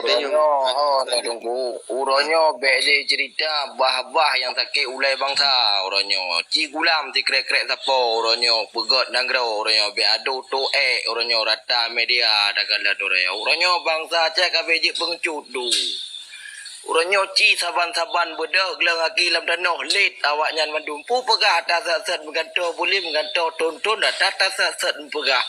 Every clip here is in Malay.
Uronyo, tunggu. Uronyo beli cerita bah-bah yang sakit ulai bangsa. Uronyo, cigulam ti krek-krek sapo. Uronyo, pegot nanggro. Uronyo, be adu tu Uronyo, rata media dagalan uronyo. Uronyo bangsa cek kabejik pengcut du. Uronyo ci saban-saban bedah gelang aki lam danoh lit awak nyan mandum. Pu pegah atas set mengganto boleh mengganto tonton atas set pegah.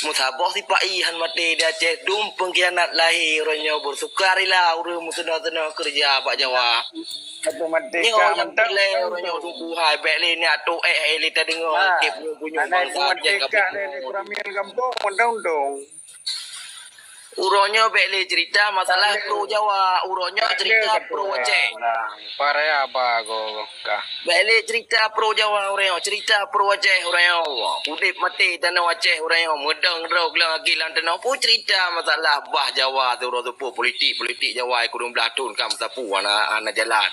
Musabah si Pak Ihan mati dia cek dum pengkhianat lahir orangnya bersukarilah urang musnah-musnah kerja Pak Jawa. Satu merdeka mentang orangnya tunggu hai bek le ni atuk le ta dengar kep punya bangsa merdeka ni kuramian kampung undang-undang. Uronyo bek le cerita masalah pro Jawa, uronyo cerita pro Aceh. Paraya apa go kah? Bek le cerita pro Jawa uronyo, cerita pro Aceh uronyo. Udip mati tanah Aceh uronyo, medang rog lang agilan tanah pu cerita masalah bah Jawa tu ro tu politik Jawa kurang belatun kam sapu ana jalan.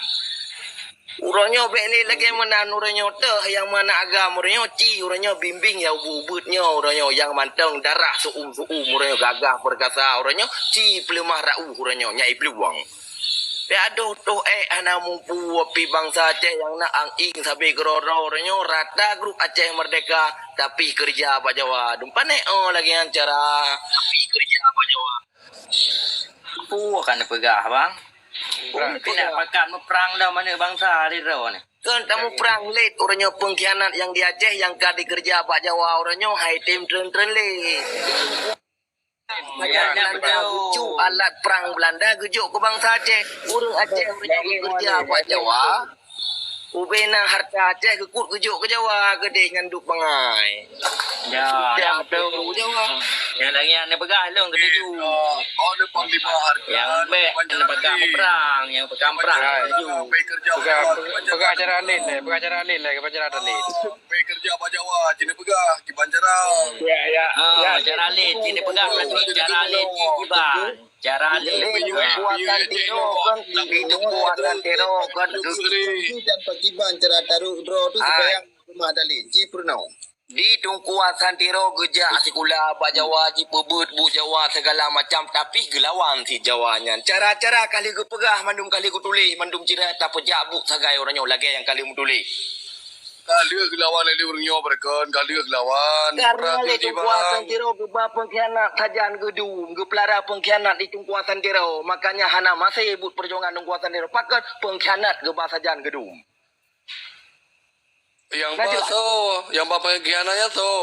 Uronyo bek le lagi menan uronyo teh yang mana agam uronyo ci uronyo bimbing ya ubutnya uronyo yang manteng darah suum uronyo gagah perkasa uronyo ci pelemah rau uronyo nyai peluang. Be aduh tu ana mumpu api bangsa Aceh yang nak anging sabi geroro uronyo rata grup Aceh Merdeka tapi kerja Pak Jawa. Dumpan lagi acara tapi kerja Pak Jawa. Akan pegah bang. Kena pakat perang dah mana bangsa di ro ni. Kan tamu perang late orangnya pengkhianat yang di Aceh yang kadi kerja Pak Jawa orangnya high team tren late. Cu alat perang Belanda gejuk ke bangsa Aceh. Urang Aceh orangnya kerja Pak Jawa. Ubena harta Aceh kekut gejuk ke Jawa gede nganduk bangai. Ya, yang tu Jawa. Yang lagi yang pegah long gede ju. Oh, ada panglima harga. Yang bek pegah perang, yang pegah perang ju. Pegah acara lain le, pegah acara lain le, acara lain. Pergi kerja Pak Jawa, cina pegah di Banjarau. Ya. Cara lain, sini pegah berarti cara lain jiban. Cara lain. Kuatan tiro kan itu kuatan tiro kan Dan pagiban cara taruh draw tu supaya rumah ada leci purnau. di tungkuasan tiro gejak sekolah Pak Jawa ji pebut bu Jawa segala macam tapi gelawan si Jawanya cara-cara kali ke pegah mandum kali ku tulis mandum cira tak pejak bu sagai orangnya lagi yang kali mu tulis Kali gelawan lele urangnya berkan, kali gelawan. karena le tungkuasan tiro geba pengkhianat kajan gedung gepelara pengkhianat di tungkuasan tiro makanya hana masih but perjuangan tungkuasan tiro pakat pengkhianat geba sajan gedung Yang yang bapak pengkhianatnya tu.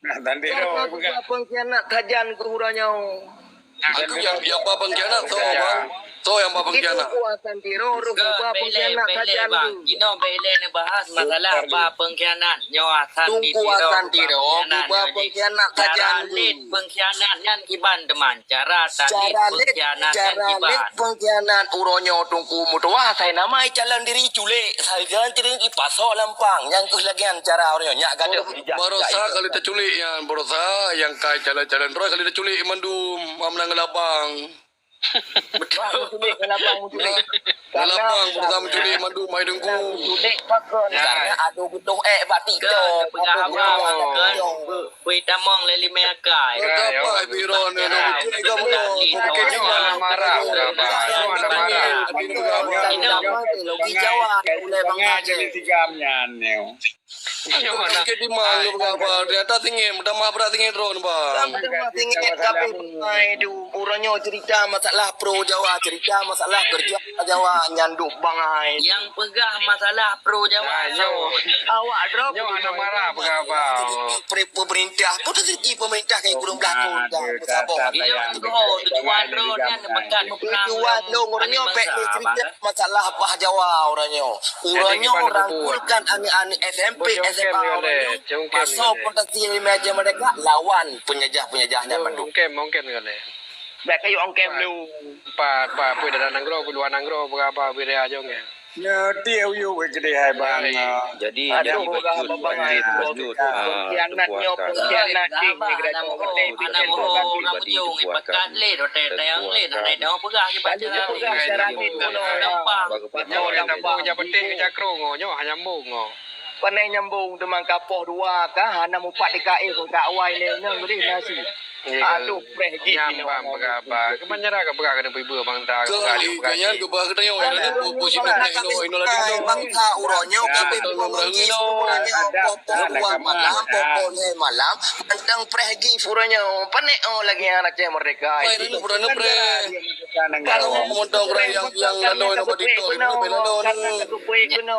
Nah, tadi karena ro geba pengkhianat kajan guranya Aku yang bapak pengkhianat tu bang. Tu yang bapak itu pengkhianat. kuatan tiro geba pengkhianat kajan gedung Kino bele ni bahas masalah apa pengkhianat nyawasan di tungkuasan tiro geba pengkhianat kajan cara lead pengkhianat yang kiban teman cara tadi cara pengkhianat yang cara kiban pengkhianat uronyo tungku mutua saya nama jalan diri cule saya jalan diri di pasok lampang yang kelagian cara uronyo nyak gaduh Barosa kali terculik yang barosa yang kai jalan-jalan roy kali terculik mandum amnang gelabang. Gelabang Gelabang pertama menculik mandum mai dengku. Sudik pakon karena ada butuh batik tu pegah abang kan kui tamong leli mekai Apa biro ni nak menculik kamu? mana marah berapa? Ada marah. logi Jawa mulai bangsa je Tigamnya neo. Sikit di mana berapa? Di atas tinggi, mudah mah berat tinggi drone bang. tinggi tapi itu uronyo cerita masalah pro Jawa cerita masalah kerja Jawa nyanduk bangai yang pegah masalah pro Jawa awak drop Yo ada marah berapa? pemerintah pun rezeki pemerintah kayak kurang berlaku dah sabah yang tujuan drone yang pekan perang tujuan lo orangnya pek cerita masalah bah Jawa orangnya rangkulkan anak-anak SMP SMA orangnya masuk potensi meja mereka lawan penjajah-penjajahnya manduk Mungkin kali. baik kayu ongkem lu Pak pui dari nanggro, pui luar nanggro berapa beri aja nggak? Ya dia you gede hai bang. jadi ada pengkhianatnya pengkhianat di negara ana mo ramu yung ipakan le do te tayang le na daw pegah ki baca Nyo nyambung je penting ke cakro nyo hanya nyambung ngo. Panai nyambung demang kapoh dua kah hana mupat DKI ko ka awai le nyang gede nasi Aduh, preh gigi nyambang berapa. Kebanyaran ke berapa kena ibu bang dah. Kali kanyan ke bah kita yang ada posisi teh ino lagi bang ta uronyo kape pengi uronyo popo malam popo malam tentang preh gigi uronyo pane lagi anak ceh merdeka itu berana pre kalau mau tahu pre yang lalu ino badito itu belano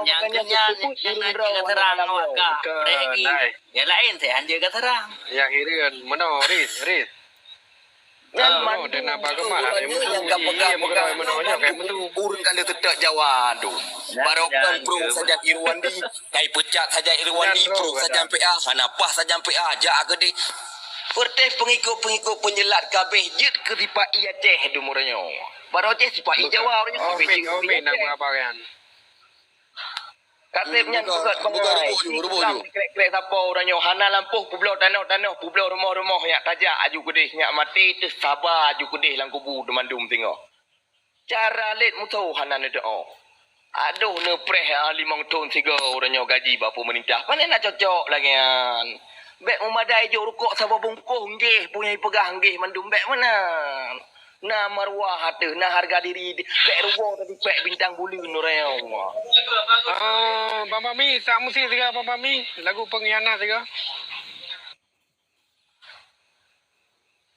yang nanti keterang waka regi ya lain saya anjir keterang Yang ini kan mana ris. Oh, dan apa kemana? yang pegang Menanya kayak betul. urun kan dia tidak Jawa aduh barokan pro saja Irwan di kai pecak saja Irwan di pro saja PA hanapah saja PA jak gede Perteh pengikut penyelat kabeh jit ke ripa iya teh dumurnya baru teh sipa Jawa orangnya Omin nak apa kan? Katepnya bukan rubuh krek siapa orangnya hana lampuh pulau tanah pulau rumah-rumah yang tajak aju gede yang mati tu sabar aju gede lang kubu demandum tengok cara let mutu hana ne doa aduh ne preh 5 tahun 3 orangnya gaji bapa pemerintah mana nak cocok lagi kan bek memadai jo rukuk sabar bungkuh nggih punya pegah nggih mandum bek mana na marwah hatu na harga diri bek rubuh tadi pek bintang bulu noreo Bapa Mi, sak musik tiga Bapa Mi, lagu pengkhianat tiga.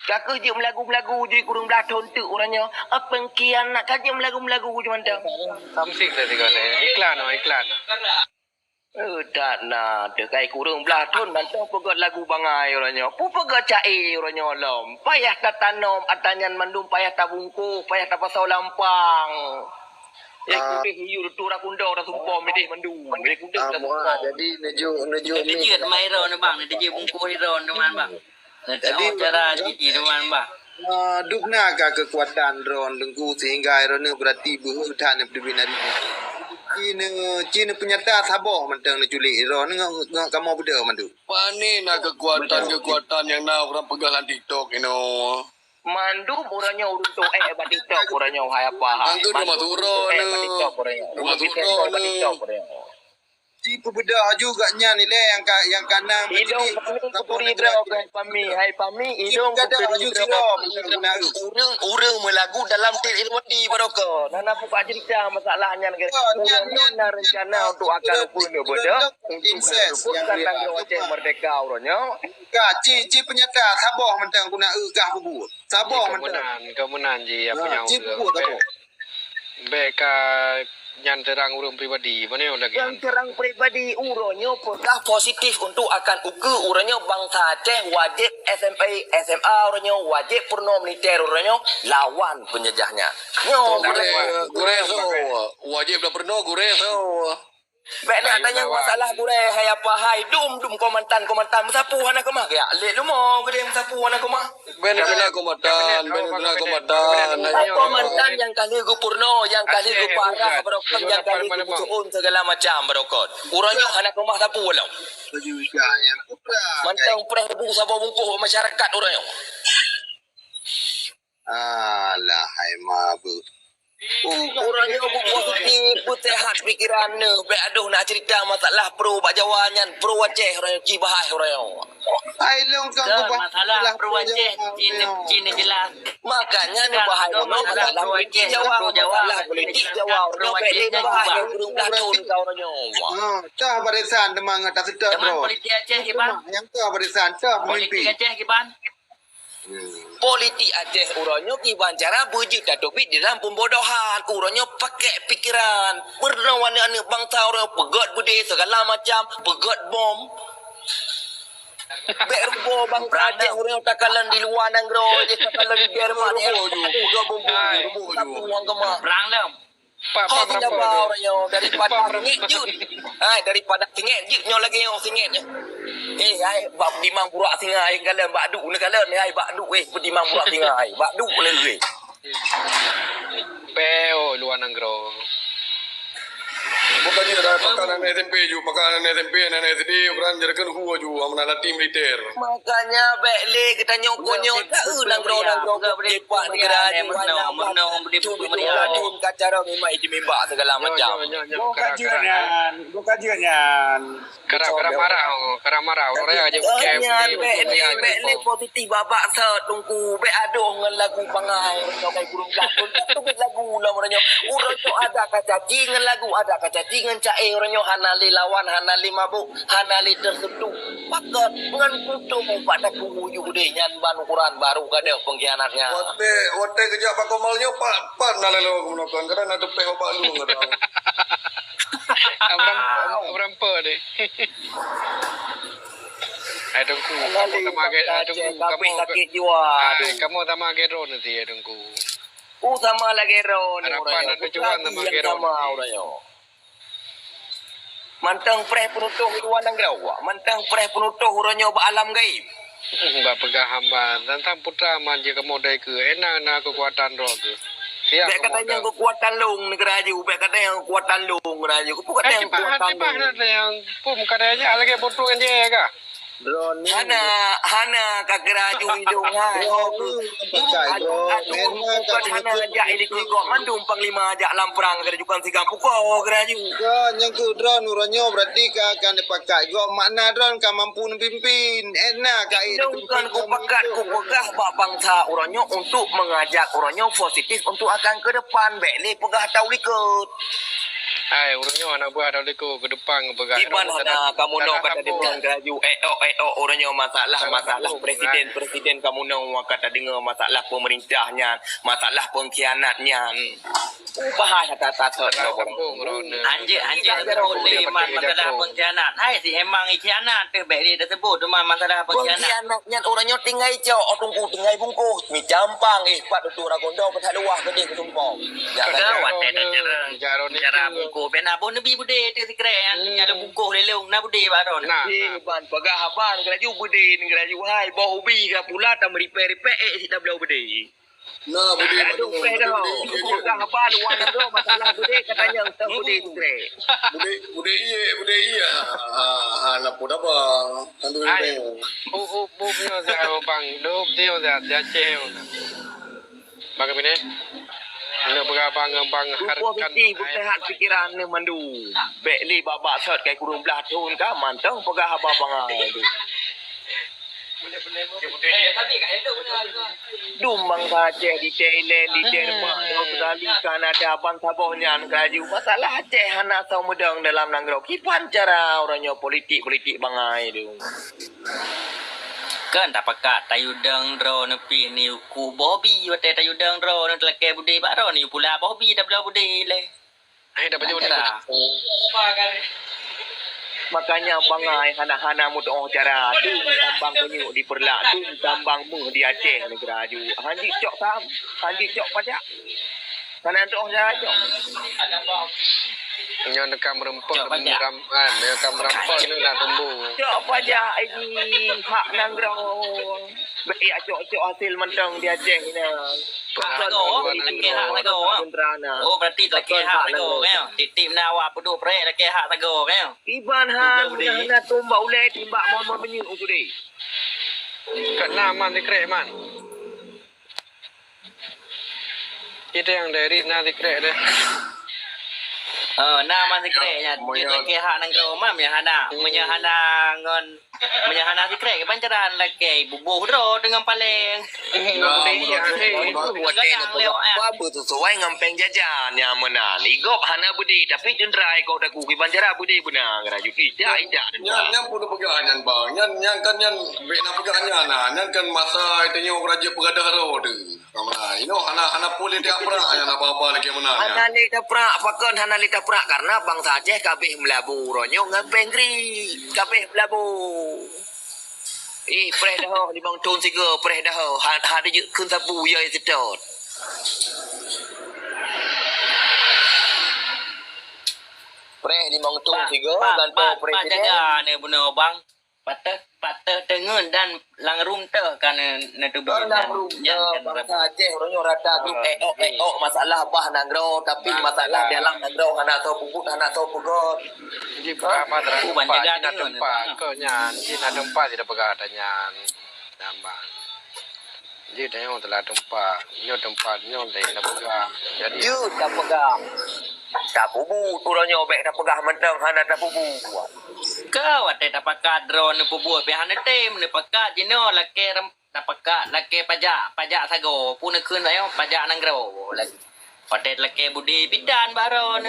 Kakak je melagu-melagu je kurang belah tontok orangnya. Apa kian nak kaji melagu-melagu je mandang. Musik dah tiga ni. Iklan. Tak nak dekai kurang belah ton mandang pegot lagu bangai orangnya. Pu pegot cai orangnya lom. Payah tak tanam atanyan mandum payah tak bungkuh, payah tak pasau lampang. Ya kudih hiu tu ora kunda ora sumpah medih mandum. Medih kudih ora sumpah. Jadi nuju dia je mai ron bang dia je bungkus ron teman bang jadi cara gigi teman bang dukna ka kekuatan drone lengku sehingga irone berarti berhutan berbinari. Cina penyata sabar mentang nak culik drone ngak kamu beda mandu. Pani nak kekuatan yang nak orang pegang TikTok Mandum orangnya urut tu bat TikTok orangnya hai apa. Angku rumah turun. Bat TikTok orangnya. Rumah turun. Bat TikTok orangnya. Ci pebeda juga nya ni le yang kanan Hidung puteri drau hai pami hidung puteri drau urang melagu dalam tir ilmati baroko nana buka cerita masalahnya negara rencana untuk akan punya bodoh untuk yang Aceh merdeka orangnya ci penyata sabar mentang guna egah bubu sabar mentang kemunan je apa yang ci bubu tak beka nyan terang urang pribadi mana yang lagi yang terang pribadi uronyo pekah positif untuk akan uku uronyo bangsa Aceh wajib SMP SMA uronyo wajib purno militer uronyo lawan penjajahnya gure so wajib dah pernah gure so Baik nak tanya masalah gureh hai apa hai dum komandan sapu hana kemah ya lek lumo gede sapu hana kemah ben komandan komandan yang kali gupurno yang kali gupara barokot yang kali gucuun segala macam barokot uranyo hana kemah sapu walau juga yang mantang preh bu sapu bungkuh masyarakat uranyo alah hai mabu orangnya positif, sehat pikirannya. Aduh nak cerita masalah pro Pak Jawa nyan, pro Aceh orang Cibahai orang. Hai long kau masalah pro Aceh Cina jelas. Makanya ni bahai masalah politik Jawa, masalah politik Jawa. Orang beli bahai kurang dah tahun kau orangnya. Cah barisan demang atas sedap Teman bro. politik Aceh gimana? Yang cah barisan cah Politik mimpi. Aceh gimana? Politik Aceh uranyo kiban cara bujik datobit di dalam pembodohan uranyo pakai pikiran bernawan-wana bangsa orang pegot bude segala macam pegot bom berbo bangsa Aceh orang takalan di luar negeri je takalan di Jerman ya pegot bom tapi uang kemak Perang dah. kau tidak bawa orangnya daripada singit jut daripada singit jut nyo lagi yang singitnya hai bab dimang burak singai kala bak duk ne kala ni hai bak duk dimang burak singai bak duk le Peo luar negeri. bukan dia dah pakanan SMP ju, pakanan SMP dan SD ukuran jerakan huwa ju amna tim militer. Makanya balik kita nyokonyok tak nangro cepat negara ni menang budi Tun kacara memang itu mimba segala macam. Bukan Kara marah orang aja Jangan balik positif babak set tunggu be aduh ngan lagu pangai nyo kai burung lakon tu lagu lah moranyo urang tu ada kacaci ngan lagu ada kacaci ngan cae oranyo hanali lawan hanali mabuk hanali terseduh pakat ngan kutu pada kuyu gede nyan ban ukuran baru kada pengkhianatnya Wate kerja pak komalnya pak nalalo gunakan karena ada peho pak lu ngadang. Abram pe deh. Tunggu kamu sakit jiwa kamu sama Gero nanti tunggu. Sama lagi ron Harapan ada juan sama Gero oranyo mantang preh penutuh tuan nang grawa mantang preh penutuh oranyo ba alam gaib. Mbak pegah hamba tentang putra manja kamu dai ke enak na kekuatan roh ke. Siap. Bek katanya kekuatan lung negara ju, bek katanya kekuatan lung negara ju. Kau kata yang kekuatan lung. Yang pun katanya lagi bodoh kan je ka. Hana kagera ju hidung ha. Hana ajak ini kau mandum panglima ajak lamprang kada jukan sigam pukau negara ju. yang ku drone uranyo berarti akan dipakai go makna drone ka mampu pimpin enak kai Kan ku pakat ku pegah bak bangsa uranyo untuk mengajak uranyo positif untuk akan ke depan bek le pegah tahu likut. Hai, urangnya anak buah dah leko ke depan pegang. Iban hana kamu no kata dengar graju orangnya masalah presiden kamu no kata dengar masalah pemerintahnya masalah pengkhianatnya bahaya kata anjir boleh masalah pengkhianat hai si emang khianat tu baik dia tersebut cuma masalah pengkhianatnya orangnya tinggal jauh tunggu tinggal bungkus mi campang pat tu ragondo petak luah gede ketumpong ya gawat cara bungkus bena pun nabi bude tu sekrean nyala bungkus lelong na bude baron ban pagah haban graju bude graju hai bau bi ka pula ta repair si ta belau bude Nah, bude aduh pedo pagah haban wana do masalah bude katanya ta bude sekre bude iya na puda ba tandu Hai, bu punya saya bang, dua dia dah ceh. Bagaimana? Ini berabang harkan. Bukan pikiran ni mandu. Beli babak set kai kurung belah tahun ka mantang pegah abang tu. Dumbang saja di Thailand, di Denmark, di Australia, Kanada, abang sabohnya graju. Masalah Aceh hana sau medang dalam nanggro. Kipan cara orangnya politik bangai tu. Kan tak pakat tayudang ro nepi ni ku Bobby wate tayudang ro nan telake bude baro ni pula Bobby dah bela bude le. Ai dapat jawab. Makanya bangai hana-hana mudah cara tu tambang penyu di Perlak tu tambang mu di Aceh negara ju. Hanji cok sam, hanji cok pajak. Kana doh saja. Nyon kam rempel kam rampol ni nak tumbuh. Cok pajak ini hak nanggro. Be cok hasil mentang di Aceh ni. Oh, berarti lagi hak tago kan. Titip nawa pedu pre lagi hak tago kan. Iban hana tumbak ulai timbak mon penyu tu deh. Kena man dikrek man. Itu yang dari na dikrek deh. Nama sekretnya lagi hak nang kau mam ya hana menyahana sekret pancaran lagi bubuh ro dengan paleng apa tu sesuai ngampeng jajan yang mana ligop hana budi tapi dendrai kau dah kuki pancara budi benar raju tidak Nyan pun pegangan bang. Nyan kan bena pegangan nyan kan masa itu nyo raja pegadah ro tu. Mana? Ino hana boleh dia prak yang apa-apa lagi mana. hana lita prak pakon hana lita prak karena bangsa Aceh kabeh melabu ronyo ngampeng gri kabeh melabu preh dah di bang tun siga preh dah ada je kun sapu ya sedot preh di bang tun siga ganto presiden jaga ni benar bang patah tengen dan langrum teh kan netu Orang dah berubah, bangsa Aceh orangnya rata tu masalah bah nangro tapi masalah dalam nangro anak tahu puput anak tahu pegot. Ji berapa terang Ban tempat, jaga ji nak ni, tempat, kau nyan, ji nak tempat tidak pegang ada nyan, nambah. Ji tengok telah tempat, nyo dah nak pegang. Jadi Ju tak pegang. Tak pubu turunnya obek tak pegang mentang hana tak pubu. kau ate tapakat drone ne pubuh pe han tem ne pakat jino lake tapakat lake pajak sago pun keun ayo pajak nanggro lagi patet lake budi bidan baron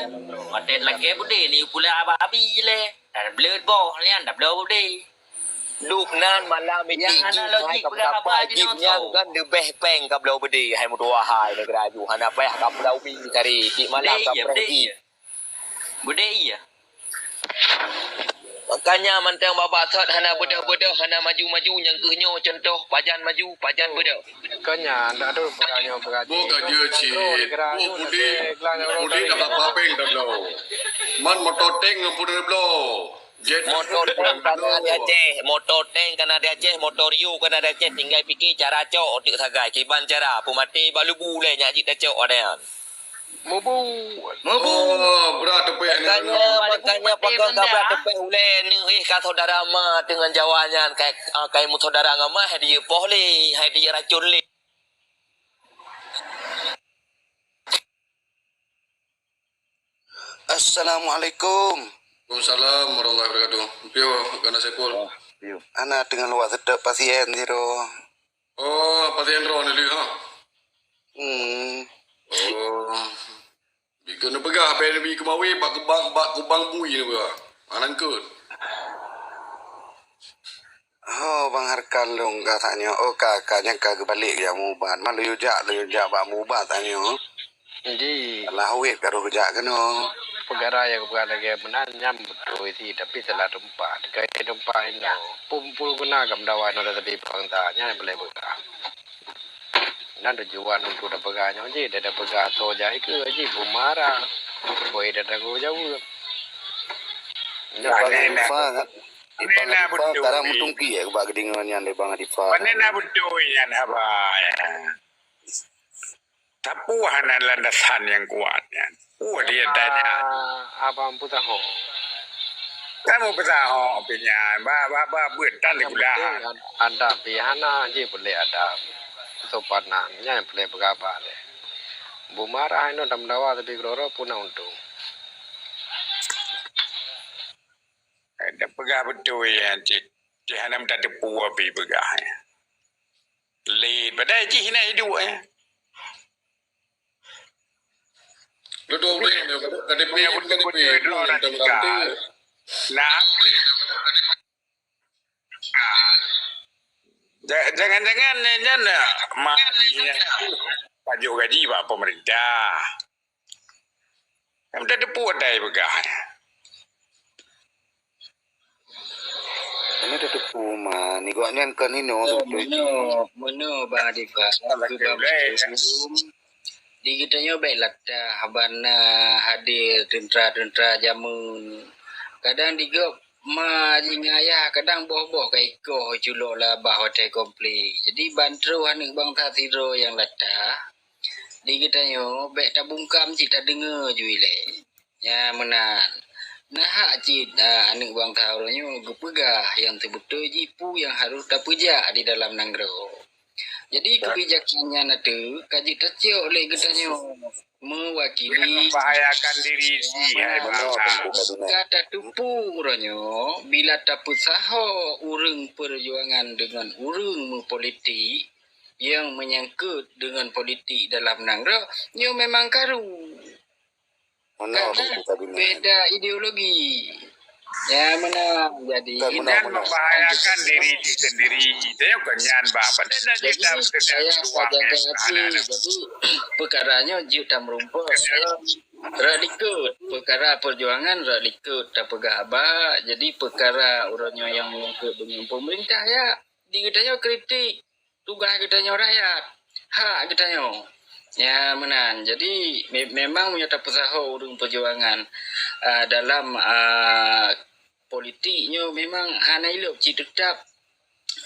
patet lake budi ni pula abi le dah blur bo lian dah blur budi Luk nan malam ini Yang hana logik berapa je nak tahu. kan de beh peng ka blau bedi hai mu tua hai ne graju hana beh ka blau bi tari ti malam ka prei. budi ya Makanya mantang baba thot hana beda-beda hana maju-maju yang kehnyo contoh pajan maju pajan beda. kau nyan, tak ada pegang nyo pegang. Bu kerja cik. Bu budi dah apa peng dah belau. Man motor tank pun dah belau. Jet Motor tank kana dia Aceh, motor tank kana dia Aceh, motor riu kana dia Aceh tinggal fikir cara cok otik sagai kiban cara pemati balu bule nyak jit cok adean. Mubu. Oh, berat tepek ni. Makanya pakai kabrak tepek ulen ni ka saudara ma dengan jawanya kai mu saudara ngama hai dia pohli hai dia racun li. Assalamualaikum. Waalaikumsalam warahmatullahi wabarakatuh. Pio kana sekol. Ana dengan luar sedap pasien zero. Oh, pasien ro ni ha. Oh. Bika na pegah pe ni kemawi bak kubang bui ni ba. Anan kut. Oh, Bang Harkan long katanya. Oh, kakaknya kagak balik ya mubat. Malu yujak bak mubat tanya. Ji Lah wait karo kerja keno. pegang raya pegang lagi benar nyam betul itu tapi telah tempat. Kaya tempat ini pumpul guna gam dawan ada tapi pangtanya boleh pegang. Nan tujuan untuk dah pegangnya je, dah pegang tu jai ke je bumarah. Boy dah tak jauh. Ini nak betul. Sekarang mutungki ya bak gedingan yang lebang Adifa. Panena betul yang apa ya. Tapu hana landasan yang kuatnya. Dia tanya. Abang putah ho. Kamu bertahu punya. Ba buat tanda kuda. Ada pihana je boleh ada. Sopanannya boleh berapa le. Bumarah ini dam dawa tapi groro pun untung. Ada pegah betul yang cik. Cik hana minta tepu api pegah. Lead. Padahal cik hina hidup ya. Lu dua boleh ni KDP yang tergantung. Nah. Jangan-jangan mahalinya pajuk gaji pak pemerintah. Yang dah deput dah pegah. Ini ada puma. Ni gua nyan kan ini Meno Bang Adifa. Di kitanya baiklah habana hadir tentera jamun. Kadang digop ma jingaya kadang boh-boh kai ko culok lah bah hotel komplit. Jadi bantru hanik bang Tatiro yang latah. Di kitanya baik tak bungkam cik tak dengar juile. Ya menan. Nah cik anik bang Taronyo gepegah yang terbetul jipu yang harus tak pejak di dalam nanggro. Jadi kebijakannya nanti kaji tercium oleh getanya mewakili Membahayakan diri dia bangsa. kata tupu uranyo bila tak usaha urang perjuangan dengan urang politik yang menyangkut dengan politik dalam nanggro nyo memang karu. Karena beda ideologi. Ya mana jadi Dan membahayakan diri sendiri. Dia kenyan bapak dan kita saya jaga hati. Jadi perkaranya juta merumput. Radikut perkara perjuangan radikut tak pegah abah. Jadi perkara orangnya yang menyangkut dengan pemerintah ya dikitanya kritik tugas kitanya rakyat hak kitanya. Ya menan. Jadi memang menyata usaha urung perjuangan dalam politiknya memang hana ilok ci tetap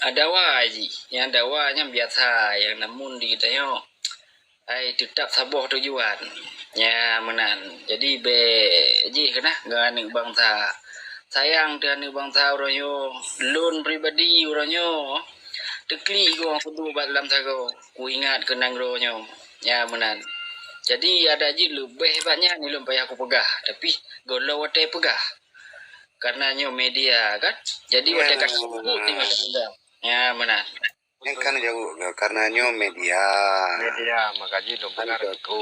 ada waji yang dawanya biasa yang namun di kita yo ai tetap saboh tujuan ya menan jadi be ji kena ngani bangsa sayang dan bangsa oranyo lun pribadi oranyo tekli go kudu bat dalam sago ku ingat kenang ronyo ya menan jadi ada ji lebih banyak ni lum payah aku pegah tapi golo wate pegah karena nyo media kan jadi wate kasih ni macam ya menan yang kan jauh karena nyo media magaji lo benar ko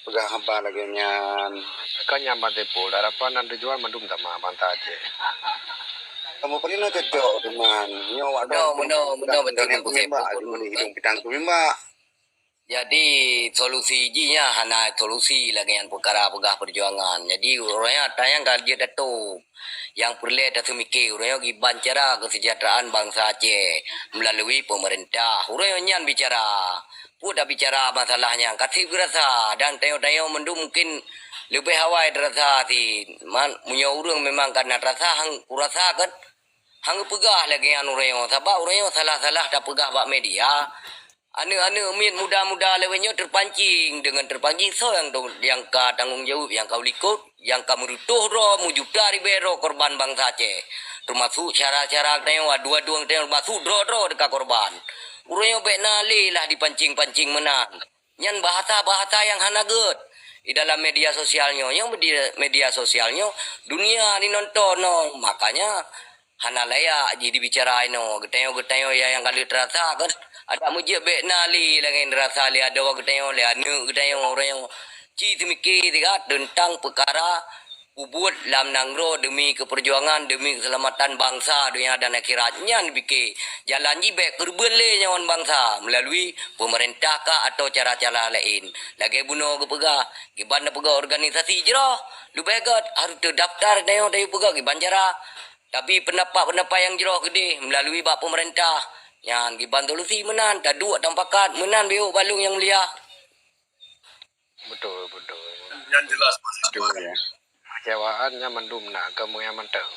pegah hamba lagi nyan kanya mate pol harapan dan tujuan mandum sama banta je kamu pernah cocok dengan nyo wadah Benar betul ku hidung pitang kumimba Jadi solusi jinya hana solusi lagi yang perkara pegah perjuangan. Jadi orangnya tayang dia datuk yang perlu datuk mikir orangnya giban cara kesejahteraan bangsa Aceh melalui pemerintah. Orangnya nyan bicara, dah bicara masalahnya. Kasih berasa dan tayang mendung mungkin lebih hawai terasa si punya orang memang karena rasa hang kurasa kan hang pegah lagi yang orangnya. Sebab orangnya salah-salah dah pegah bak media. Anu min muda-muda lewenya terpancing dengan terpancing so yang ka tanggung jawab yang kau likut yang kamu rutuh ro mujuta ribero korban bangsa Aceh termasuk cara-cara tengok dua-dua tengok masuk ro dekat korban urang be nali lah dipancing-pancing menan nyan bahasa-bahasa yang hana good di dalam media sosialnya yang media sosialnya dunia ni nonton no makanya hana layak jadi bicarain no geteo ya yang kali terasa kan ada mujib be nali lagi rasa li ada orang geteo li anu geteo orang yang ci mikir tiga tentang perkara ubud lam nangro demi keperjuangan demi keselamatan bangsa dunia dan akhiratnya dipikir jalan ji be kerbele nyawan bangsa melalui pemerintah kah atau cara-cara lain lagi bunuh kepegah giban pegah organisasi jero lu begot harus terdaftar neo dari pegah giban cara tapi pendapat yang jero gede melalui bak pemerintah yang dibantu solusi menan dah dua tampakat menan beo balung yang mulia betul Yang jelas betul ya kecewaannya mendum nak kamu yang mentang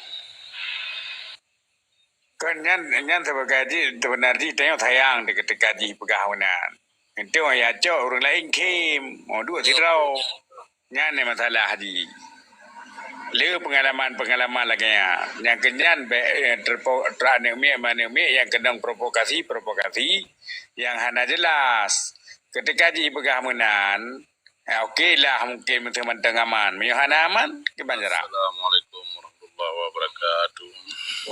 kan nyan sebagai sebenarnya tengok tayang dekat gaji pegawanan itu ya cok orang lain kim mau dua sirau nyan ni masalah di le pengalaman lagi ya yang kenyan terane yang kedang provokasi yang hana jelas ketika di pegawanan okey lah mungkin mentang aman hana aman ke banjara Assalamualaikum warahmatullahi wabarakatuh.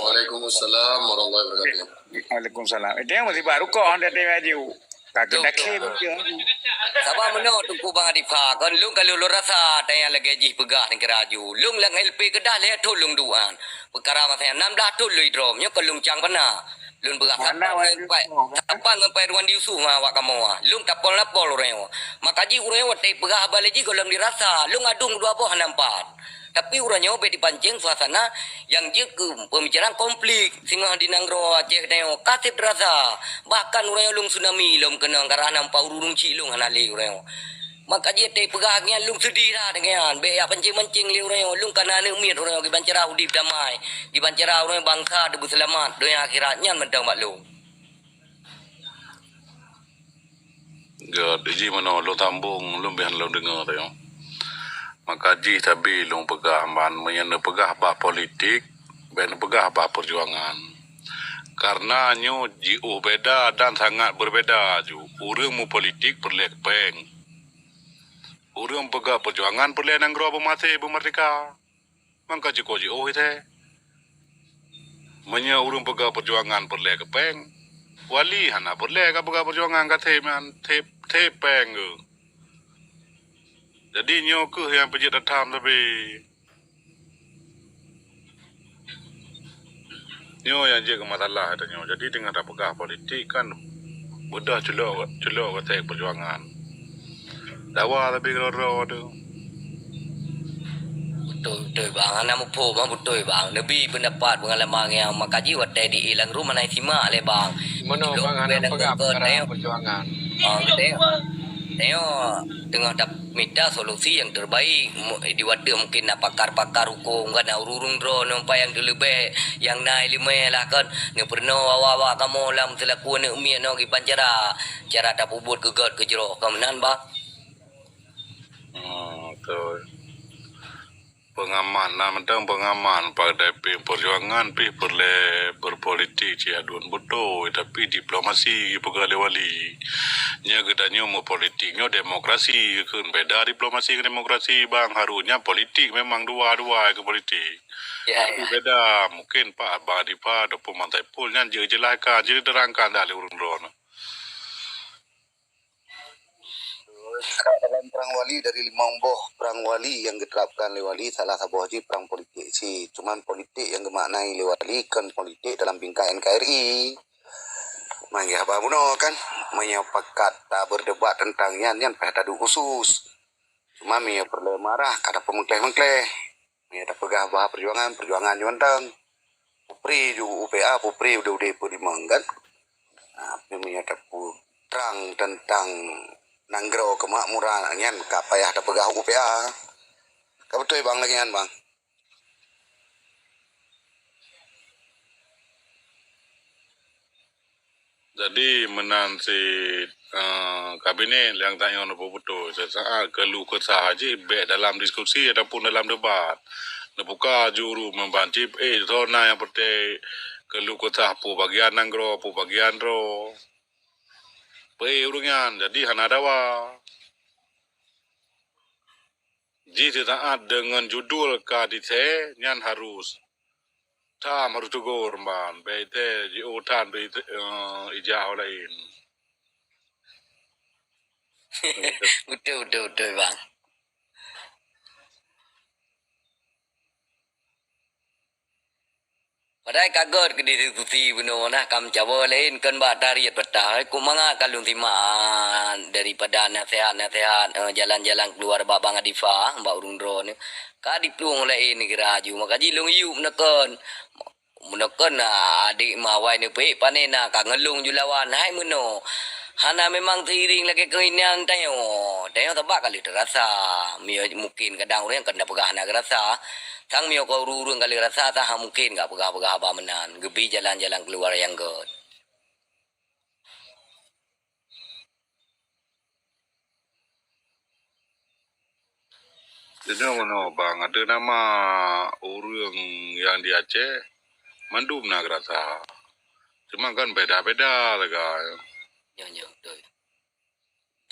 Waalaikumsalam warahmatullahi wabarakatuh. Waalaikumsalam itu yang masih baru kok anda tengok kaki kem Sabah meno tungku bang Adifa kan lung kalau lu rasa tanya lagi ji pegah ni keraju lung lang LP kedah le tolong duan perkara masa 6 dah tol lu drom nya kalau lung cang pana lung pegah apa ngampai ruan diusuh ma wak kamu lung tapol lapol urang maka ji urang te pegah balik ji kalau dirasa lung adung dua boh nampat tapi urangnya be dipancing suasana yang je ke pembicaraan konflik singa di Nanggro Aceh tengok kasih terasa bahkan urang lung tsunami lum kena karena nampak urung cilung hanali urang maka je te pegahnya lung sedih dah dengan be ya pancing-pancing li urang lung kana ne miet urang gi bancara udip damai gi bancara urang bangsa debu selamat dunia akhiratnya mendang maklum ga deji mano lo tambung lum behan lo dengar tu maka ji tabi long pegah man menyana pegah bah politik ben pegah bah perjuangan karena nyo ji beda dan sangat berbeza ju urang mu politik perlek peng urang pegah perjuangan perlek Nanggro bermati bermerdeka maka ji ko ji ite menya urang pegah perjuangan perlek peng wali hana perlek pegah perjuangan ka man te peng jadi nyo ke yang pejit datang tapi nyo yang je ke masalah itu nyo. Jadi dengan tak pegah politik kan mudah celok kata perjuangan. Dawa tapi kalau tu. Betul bang, anak mupo bang betul bang. Lebih pendapat pengalaman yang makaji watai di ilang rumah naik simak le bang. mana bang anak pegah perjuangan Kita Tengok tengah minta solusi yang terbaik. Diwada mungkin nak pakar-pakar hukum kan, nak urung dro nampak yang lebih yang naik lima lah kan. Ni pernah awak-awak kamu lah selaku nak umi nak giban cara tak pubut kegat ke jero kemenan ba. Betul. Pengaman, nah mentang pengaman pada perjuangan pi berpolitik cia aduan bodoh tapi diplomasi pegawai wali nya gedanya mau politiknya demokrasi kan beda diplomasi ke demokrasi bang harunya politik memang dua-dua ke politik Ya, tapi beda mungkin Pak Abang Dipa ataupun Mantai Pul nya jelaskan jadi terangkan dah urun drone Dalam perang wali dari 5 perang wali yang diterapkan oleh wali salah satu haji perang politik sih. Cuman politik yang dimaknai oleh wali kan politik dalam bingkai NKRI. Mangga apa buno kan menyepakat tak berdebat tentang yan pada du khusus. Cuma mi perlu marah kada pemengkleh-mengkleh. Mi ada pegah bah perjuangan juantang. Pupri ju UPA pupri udah pelimang kan. Nah, mi ada terang tentang nanggro kemakmuran nyan kapayah ada pegah UPA. Ka betul bang lagi bang. jadi menanti kabinet yang tanya ono betul sesaat kelu kesah haji baik dalam diskusi ataupun dalam debat buka juru membanci zona yang penting kelu kesah pu bagian nanggro pu bagian ro urungan jadi hana dawa jika saat dengan judul kadite nyan harus harus tegur man bete jiutan bete ijau lain betul bang. Padahal kaget ke diskusi benar nah kam Jawa lain kan bak tariat petah ku manga kalung timaan daripada nasihat jalan-jalan keluar bak bang Adifa bak urung drone ka diplung lain negara ju maka jilung yu menekan adik mawai ni pe panena ka ngelung ju lawan hai meno hana memang tiring lagi keinang tayo tabak kali terasa mungkin kadang orang kan dapat hana rasa tang mio kau urung kali rasa tak mungkin enggak pegah-pegah apa menan gebi jalan-jalan keluar yang god. jadi mana bang ada nama orang yang di Aceh mandum nak rasa cuma kan beda-beda lega Ya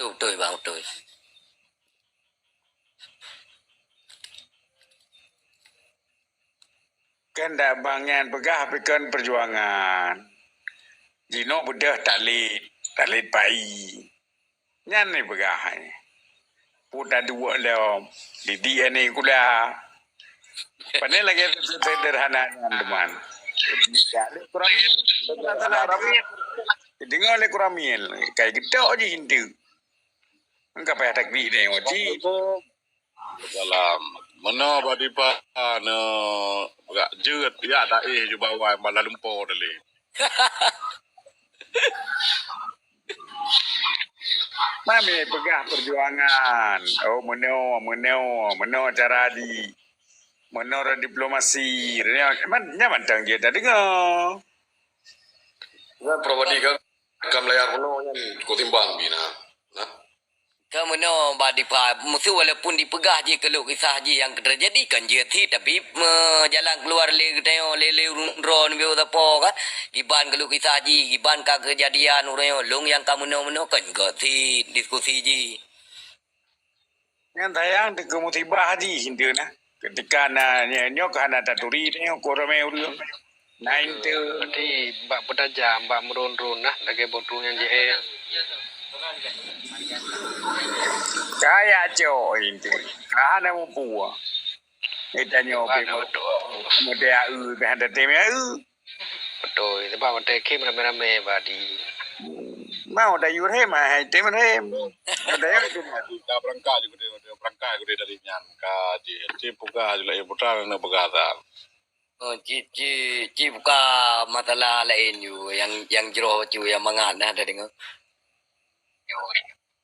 betul bang betul. Kan dah bangan pegah pekan perjuangan. Jino bedah talit pai. Nyan ni pegah ni. Puda dua leo di DNA kula. Pandai lagi sederhana nyan teman. Dengar le kuramil kayak gitu aja hindu. Engkau payah takbir deh oji. dalam mana badi pa no gak jeut ya tak ju bawai Kuala Lumpur dali Mami pegah perjuangan. Oh meno cara di menora diplomasi. Nyaman tang dia dah dengar. Ngan pribadi kan kam layar penuh nyan ko timbang bina. Nah. Kamu no badi pa musuh walaupun dipegah je kalau kisah je yang terjadi kan je ti tapi jalan keluar le tengok lele ron bio tapo kan giban kalau kisah je giban ka kejadian urang long yang kamu no kan gati diskusi je. Yang tayang de kamu tiba haji hindu na. Ketika na nyok hana taturi tengok korame urang. Nain tu Berarti bak bertajam, bak merun-run lah lagi bodoh yang je. kaya jo hindu. Kahana mo puwa. Kita nyobe mo dia behanda teme Betul, sebab mata kim rame-rame badi. mau da yure ma hai teme hem. Da yure ka berangka juga berangka juga dari nyan ka ji puga juga putra na begada Ci buka masalah lain ju yang jero ju yang mangan dah dengar.